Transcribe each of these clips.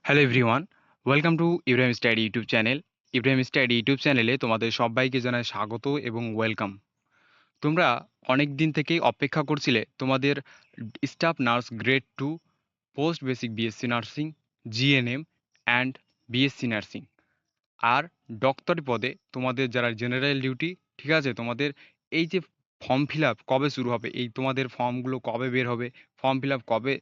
Hello everyone, welcome to Ibrahim study YouTube channel. Ibrahim study YouTube চ্যানেলে তোমাদের সবাইকে জানাই স্বাগত এবং ওয়েলকাম। তোমরা অনেক দিন থেকেই অপেক্ষা করছিলে তোমাদের staff nurse grade 2 post basic BSc nursing, GNM and BSc nursing আর ডক্টরি পদে তোমাদের যারা জেনারেল ডিউটি, ঠিক আছে, তোমাদের এই যে ফর্ম ফিল আপ কবে শুরু হবে, এই তোমাদের ফর্মগুলো কবে বের হবে, ফর্ম ফিল আপ কবে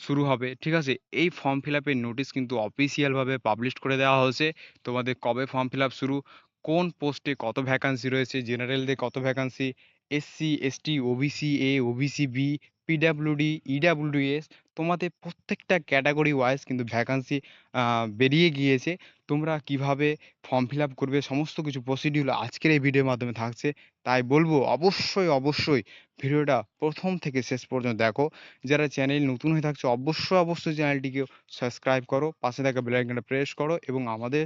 শুরু হবে, ঠিক আছে, এই ফর্ম ফিল আপের নোটিশ কিন্তু অফিসিয়ালভাবে পাবলিশ করে দেওয়া হয়েছে। তোমাদের কবে ফর্ম ফিল আপ শুরু, কোন পোস্টে কত ভ্যাকান্সি রয়েছে, জেনারেলদের কত vacancy, SC ST OBC A OBC B PWD EWS, তোমাদের প্রত্যেকটা ক্যাটাগরি ওয়াইজ কিন্তু ভ্যাকান্সি বেরিয়ে গিয়েছে। তোমরা কিভাবে ফর্ম ফিল আপ করবে সমস্ত কিছু প্রসিডিউর আজকের এই ভিডিওর মাধ্যমে থাকছে। তাই বলবো অবশ্যই ভিডিওটা প্রথম থেকে শেষ পর্যন্ত দেখো। যারা চ্যানেল নতুন হয়ে থাকছে অবশ্যই চ্যানেলটিকে সাবস্ক্রাইব করো, পাশে থাকা বেল আইকনটা প্রেস করো এবং আমাদের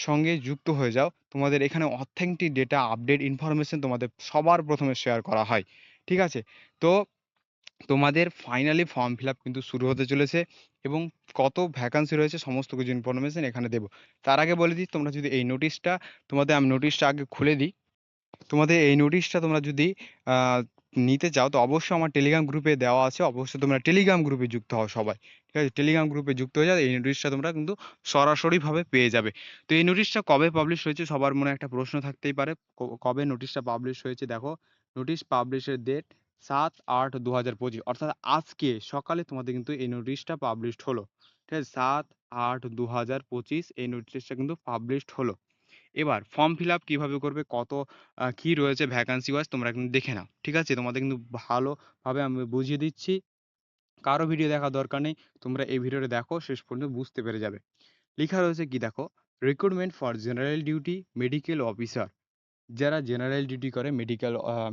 সঙ্গে যুক্ত হয়ে যাও। তোমাদের এখানে অথেন্টিক ডেটা আপডেট ইনফরমেশন তোমাদের সবার প্রথমে শেয়ার করা হয়, ঠিক আছে? তো তোমাদের ফাইনালি ফর্ম ফিল আপ কিন্তু শুরু হতে চলেছে এবং কত ভ্যাকান্সি রয়েছে সমস্ত কিছু ইনফরমেশন এখানে দেবো। তার আগে বলে দিই, তোমরা যদি এই নোটিশটা, তোমাদের আমি নোটিশটা আগে খুলে দিই। তোমাদের এই নোটিশটা তোমরা যদি আহ, নিতে চাও তো অবশ্যই আমার টেলিগ্রাম গ্রুপে দেওয়া আছে, অবশ্যই তোমরা টেলিগ্রাম গ্রুপে যুক্ত হও সবাই, ঠিক আছে? টেলিগ্রাম গ্রুপে যুক্ত হয়ে যাও, এই নোটিশটা তোমরা কিন্তু সরাসরিভাবে পেয়ে যাবে। তো এই নোটিশটা কবে পাবলিশ হয়েছে সবার মনে একটা প্রশ্ন থাকতেই পারে, কবে নোটিশটা পাবলিশ হয়েছে। দেখো, নোটিশ পাবলিশের ডেট 7/8/2025, অর্থাৎ আজকে সকালে তোমাদের কিন্তু এই নোটিশটা পাবলিশড হলো, ঠিক আছে? 7/8/2025 এই নোটিশটা কিন্তু পাবলিশড হলো। এবার ফর্ম ফিল আপ কীভাবে করবে, কত কী রয়েছে ভ্যাকান্সি ওয়াইজ তোমরা কিন্তু দেখে নাও, ঠিক আছে? তোমাদের কিন্তু ভালোভাবে আমি বুঝিয়ে দিচ্ছি, কারো ভিডিও দেখার দরকার নেই। তোমরা এই ভিডিওটা দেখো, শেষ পর্যন্ত বুঝতে পেরে যাবে। লেখা রয়েছে কি দেখো, recruitment for general duty medical officer. যারা জেনারেল ডিউটি করে,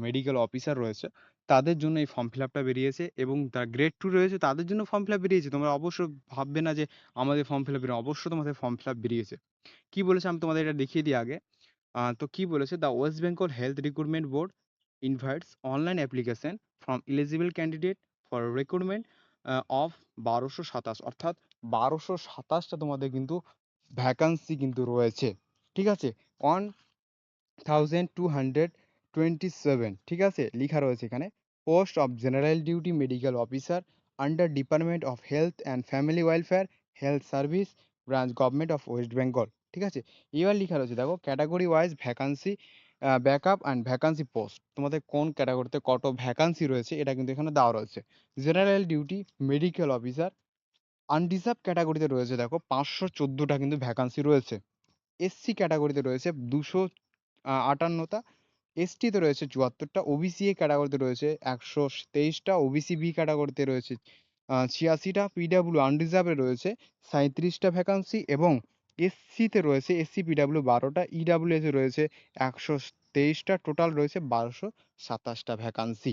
মেডিকেল অফিসার রয়েছে, তাদের জন্য এই ফর্ম ফিল আপটা বেরিয়েছে এবং যারা গ্রেড 2 রয়েছে তাদের জন্য ফর্ম ফিল আপ বেরিয়েছে। তোমরা অবশ্যই ভাববে না যে আমাদের ফর্ম ফিল আপ বেরিয়ে, অবশ্যই তোমাদের ফর্ম ফিল আপ বেরিয়েছে। কী বলেছে আমি তোমাদের এটা দেখিয়ে দিই আগে। তো কি বলেছে, the West Bengal health recruitment board invites online application from eligible candidate for recruitment of 1227, অর্থাৎ 1227টা তোমাদের কিন্তু ভ্যাকান্সি কিন্তু রয়েছে, ঠিক আছে? 1227, ঠিক আছে, লেখা রয়েছে এখানে। Post of general duty medical officer under department of health and family welfare, health service branch, government of West Bengal, ঠিক আছে? এবার লেখা রয়েছে দেখো, category wise vacancy, backup and vacancy post, তোমাদের কোন ক্যাটাগরিতে কত ভ্যাকান্সি রয়েছে এটা কিন্তু এখানে দেওয়া রয়েছে। General duty medical officer unreserved ক্যাটাগরিতে রয়েছে দেখো 514টা কিন্তু ভ্যাকান্সি রয়েছে। এসসি ক্যাটাগরিতে রয়েছে 258টা, এসটিতে রয়েছে 74টা, ওবিসি এ ক্যাটাগরিতে রয়েছে 123টা, ওবিসি বি ক্যাটাগরিতে রয়েছে 86টা, পিডাব্লিউ আনরিজার্ভে রয়েছে 37টা ভ্যাকান্সি এবং এসসিতে রয়েছে, এসসি পিডাব্লিউ 12টা, ইডাব্লিউএস এ রয়েছে 123টা, টোটাল রয়েছে 1227টা ভ্যাকান্সি,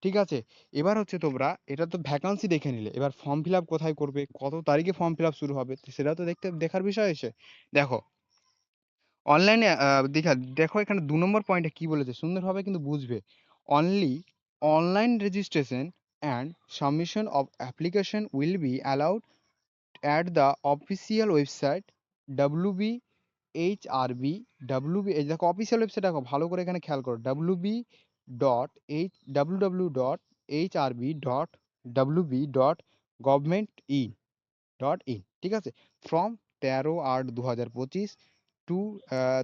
ঠিক আছে? এবার হচ্ছে তোমরা এটা তো ভ্যাকান্সি দেখে নিলে, এবার ফর্ম ফিল আপ কোথায় করবে, কত তারিখে ফর্ম ফিল আপ শুরু হবে সেটা তো দেখার বিষয় এসে। দেখো, অনলাইনে দেখো এখানে 2 নম্বর পয়েন্টে কি বলেছে, সুন্দরভাবে কিন্তু বুঝবে। Only online registration and submission of application will be allowed at the official website WBHRB। এই দেখো অফিসিয়াল ওয়েবসাইট, দেখো ভালো করে এখানে খেয়াল করো, www.hrb.wb.gov.in, ঠিক আছে? ফ্রম 13/8/2025 টু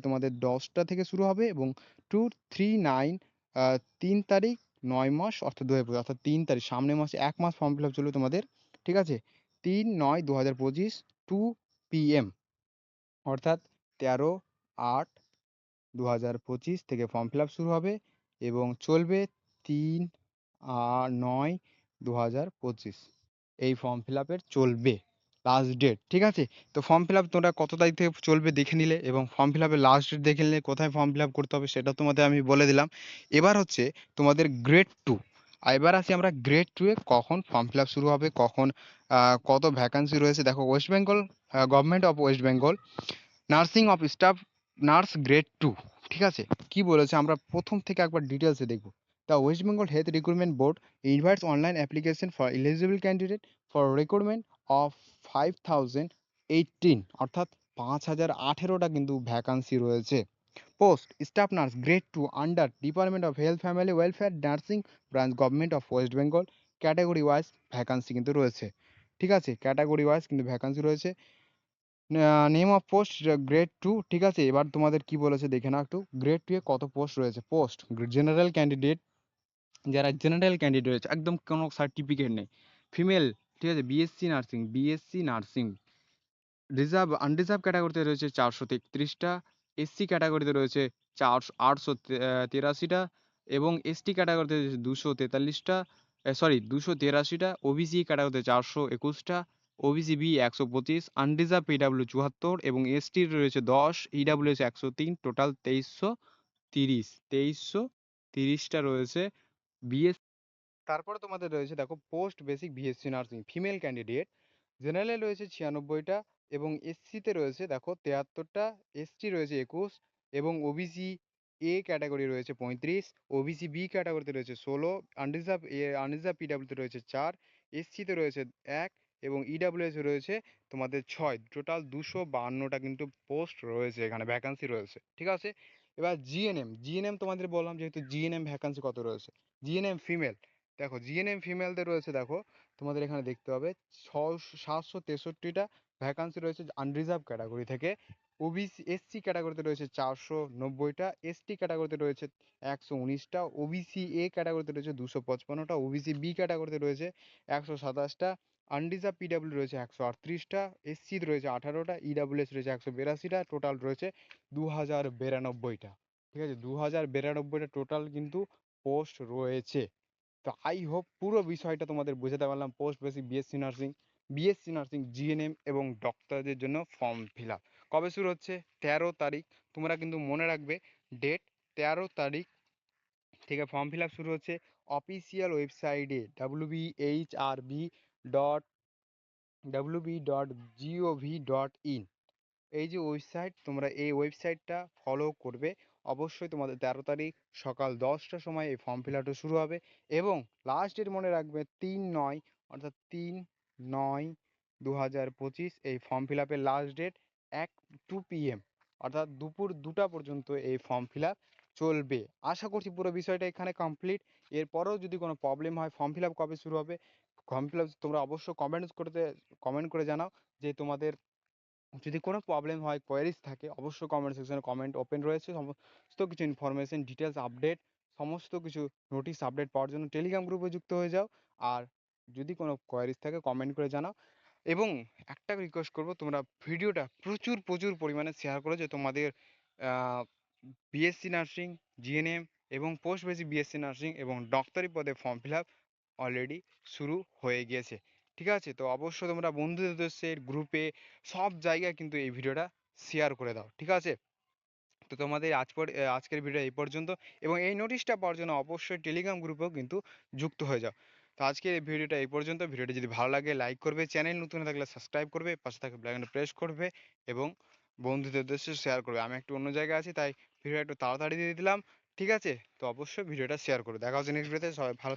তোমাদের 10টা থেকে শুরু হবে এবং 2/3/9 3 তারিখ 9 মাস অর্থাৎ 2025, অর্থাৎ 3 তারিখ সামনের মাসে 1 মাস ফর্ম ফিল আপ চলবে তোমাদের, ঠিক আছে? 3/9/2025 2 PM, অর্থাৎ 13/8/2025 থেকে ফর্ম ফিল আপ শুরু হবে এবং চলবে 3/9/2025, এই ফর্ম ফিল আপের চলবে লাস্ট ডেট, ঠিক আছে? তো ফর্ম ফিল আপ তোমরা কত তারিখ থেকে চলবে দেখে নিলে এবং ফর্ম ফিল আপের লাস্ট ডেট দেখে নিলে, কোথায় ফর্ম ফিল আপ করতে হবে সেটা তোমাদের আমি বলে দিলাম। এবার হচ্ছে তোমাদের গ্রেড 2। এবার আসি আমরা গ্রেড 2 এ কখন ফর্ম ফিল আপ শুরু হবে, কখন কত ভ্যাকান্সি রয়েছে। দেখো, West Bengal government of West Bengal nursing of staff nurse grade 2, ঠিক আছে? কি বলেছে আমরা প্রথম থেকে একবার ডিটেলসে দেখব। The West Bengal health recruitment board invites online application for eligible candidate for recruitment of 5000 18 অর্থাৎ 5018টা কিন্তু ভ্যাকান্সি রয়েছে। Post staff nurse grade 2 under department of health family welfare nursing branch government of West Bengal category wise vacancy কিন্তু রয়েছে। ঠিক আছে? Category wise কিন্তু vacancy রয়েছে। Name of post grade 2 ঠিক আছে? এবার তোমাদের কি বলেছে দেখে নাও একটু। গ্রেড 2 এ কত পোস্ট রয়েছে? পোস্ট জেনারেল ক্যান্ডিডেট, যারা জেনারেল ক্যান্ডিডেট রয়েছে একদম কোনো সার্টিফিকেট নেই। ফিমেল, ঠিক আছে? বিএসসি নার্সিং রিজার্ভ আনরিজার্ভ ক্যাটাগরিতে রয়েছে 433টা, এসসি ক্যাটাগরিতে রয়েছে 883টা এবং এসটি ক্যাটাগরিতে রয়েছে 243টা, 283টা, ওবিসি ক্যাটাগরিতে 421টা, ওবিসি বি 125, আনরিজার্ভ পিডব্লিউ 74 এবং এসটির রয়েছে 10, ইডব্লিউএস 103, টোটাল 2330টা রয়েছে বিএস। তারপরে তোমাদের রয়েছে দেখো post basic BSc nursing female candidate, জেনারেলে রয়েছে 96টা এবং এসসিতে রয়েছে দেখো 73টা, এসটি রয়েছে 21 এবং ওবিসি এ ক্যাটাগরি রয়েছে 35, ওবিসি বি ক্যাটাগরিতে রয়েছে 16, আনরিজার্ভ পিডব্লিউতে রয়েছে 4, এসসিতে রয়েছে 1 এবং ইডব্লিউএস রয়েছে তোমাদের 6। টোটাল 252টা কিন্তু পোস্ট রয়েছে, এখানে ভ্যাকান্সি রয়েছে। ঠিক আছে? এবার জিএনএম তোমাদের বললাম যেহেতু জিএনএম ভ্যাকান্সি কত রয়েছে। জিএনএম ফিমেল, দেখো জিএনএম ফিমেলদের রয়েছে দেখো তোমাদের এখানে দেখতে হবে 763টা ভ্যাকান্সি রয়েছে আনরিজার্ভ ক্যাটাগরি থেকে। ওবিসি এসসি ক্যাটাগরিতে রয়েছে 490টা, এসটি ক্যাটাগরিতে রয়েছে 119টা, ওবিসি এ ক্যাটাগরিতে রয়েছে 255টা, ওবিসি বি ক্যাটাগরিতে রয়েছে 127টা, আনরিজার্ভ পিডব্লিউ রয়েছে 138টা, এসসি রয়েছে 18টা, ইডব্লিউএস রয়েছে 182টা, টোটাল রয়েছে 2092টা। ঠিক আছে? 2092টা টোটাল কিন্তু পোস্ট রয়েছে। তো আই হোপ পুরো বিষয়টা তোমাদের বোঝাতে পারলাম। Post basic BSc nursing GNM এবং ডক্টরদের জন্য ফর্ম ফিল আপ কবে শুরু হচ্ছে? 13 তারিখ। তোমরা কিন্তু মনে রাখবে ডেট 13 তারিখ থেকে ফর্ম ফিল আপ শুরু হচ্ছে। অফিসিয়াল ওয়েবসাইটে www.gov.in এই যে ওয়েবসাইট, তোমরা এই ওয়েবসাইটটা ফলো করবে। অবশ্যই তোমাদের 13 তারিখ সকাল 10টার সময় এই ফর্ম ফিল আপটা শুরু হবে এবং লাস্ট ডেট মনে রাখবে 3/9 অর্থাৎ 3/9/2025 এই ফর্ম ফিল আপের লাস্ট ডেট 2 PM অর্থাৎ দুপুর 2টা পর্যন্ত এই ফর্ম ফিল আপ চলবে। আশা করছি পুরো বিষয়টা এখানে কমপ্লিট। এরপরেও যদি কোনো প্রবলেম হয়, ফর্ম ফিল আপ কবে শুরু হবে, ফর্ম ফিল আপ তোমরা অবশ্যই কমেন্ট করে জানাও যে তোমাদের যদি কোনো প্রবলেম হয়, কোয়েরিজ থাকে, অবশ্যই কমেন্ট সেকশনে কমেন্ট ওপেন রয়েছে। সমস্ত কিছু ইনফরমেশন ডিটেলস আপডেট, সমস্ত কিছু নোটিশ আপডেট পাওয়ার জন্য টেলিগ্রাম গ্রুপে যুক্ত হয়ে যাও। আর যদি কোনো কোয়েরিজ থাকে কমেন্ট করে জানাও এবং একটা রিকোয়েস্ট করবো, তোমরা ভিডিওটা প্রচুর প্রচুর পরিমাণে শেয়ার করো যে তোমাদের বিএসসি নার্সিং, জিএনএম এবং পোস্ট বেসিক বিএসসি নার্সিং এবং ডক্টরি পদে ফর্ম ফিল আপ অলরেডি শুরু হয়ে গিয়েছে। ঠিক আছে? তো অবশ্যই তোমরা বন্ধুদের উদ্দেশ্যে গ্রুপে সব জায়গায় কিন্তু এই ভিডিওটা শেয়ার করে দাও। ঠিক আছে? তো তোমাদের আজকের ভিডিও এই পর্যন্ত এবং এই নোটিশটা পাওয়ার জন্য অবশ্যই টেলিগ্রাম গ্রুপেও কিন্তু যুক্ত হয়ে যাও। তো আজকের এই ভিডিওটা এই পর্যন্ত। ভিডিওটি যদি ভালো লাগে লাইক করবে, চ্যানেল নতুন হয়ে থাকলে সাবস্ক্রাইব করবে, পাশে থাকা বেল আইকনে প্রেস করবে এবং বন্ধুদের উদ্দেশ্যে শেয়ার করবে। আমি একটু অন্য জায়গায় আছি তাই ভিডিওটা একটু তাড়াতাড়ি দিয়ে দিলাম। ঠিক আছে? তো অবশ্যই ভিডিওটা শেয়ার করবে। দেখা হচ্ছে নেক্সট ভিডিওতে। সবাই ভালো